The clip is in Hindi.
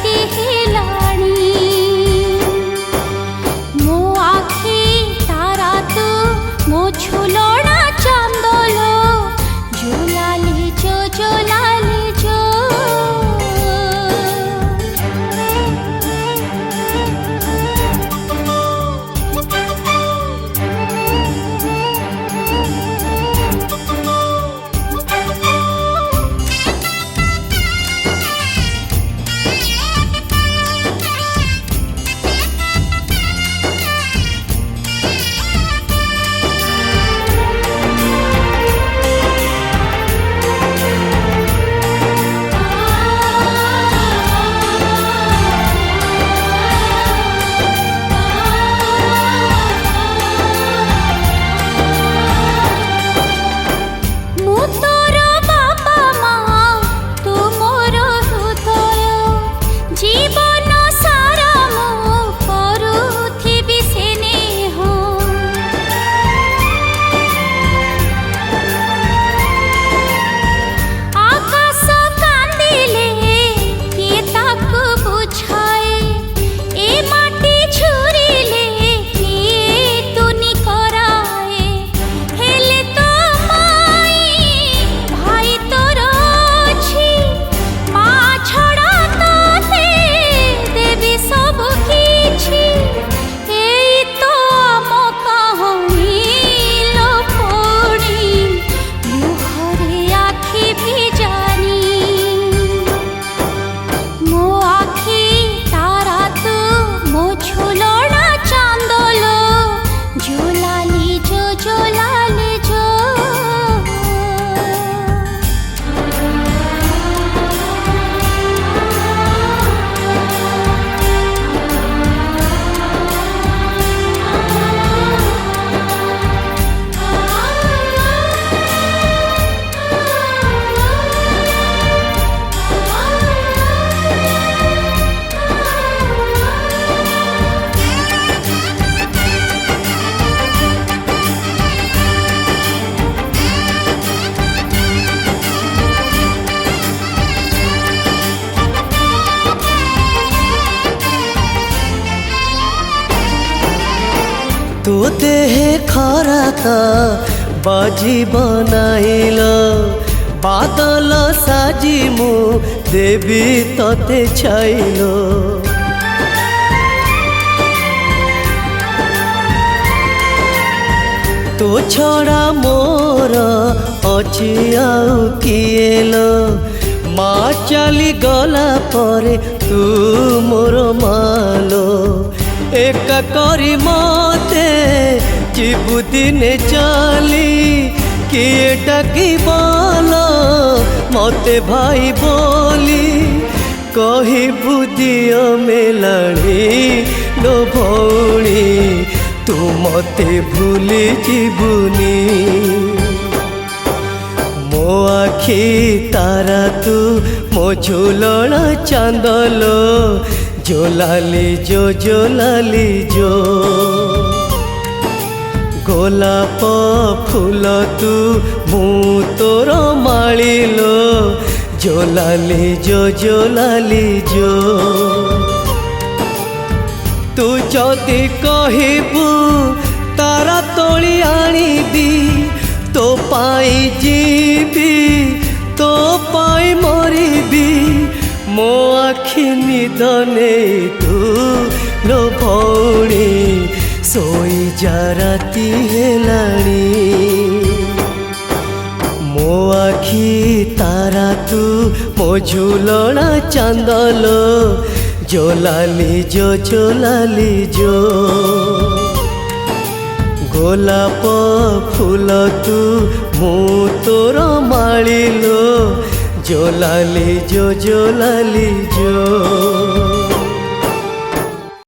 राति हेलाणी मो आखि तारा तू मो झुलना चांदलो झुलाले जो झुलाले जो तू देह खराता बाजी बनाइल बादल साजी मु देवी तते छाइल तो छड़ा मोर अच्छी आउ किएल माँ चली गला परे तू मोर मालो एक करी मते जीवु दिने चली किए डाकी बोल मते भाई बोली कही बुदियो मेलाणी लो भौणी तू मते भूली जीवुनी मो आखि तारा तू मो झुलना चांदलो जोलाली जो गोलाप फूल तू मु तोर मालिलो जोलाली जो तू जदि कहबू तारा तोली आनिबी तो पाई जीवी तो पाई मरिबी मो आखि निद नहीं तू लो भौणी सोई जा राति हेलाणी मो आखि तारा तू मो झुलना चांदलो जोलाली जो गोलाप फूल तू मु तोर मालिलो जोलाली जो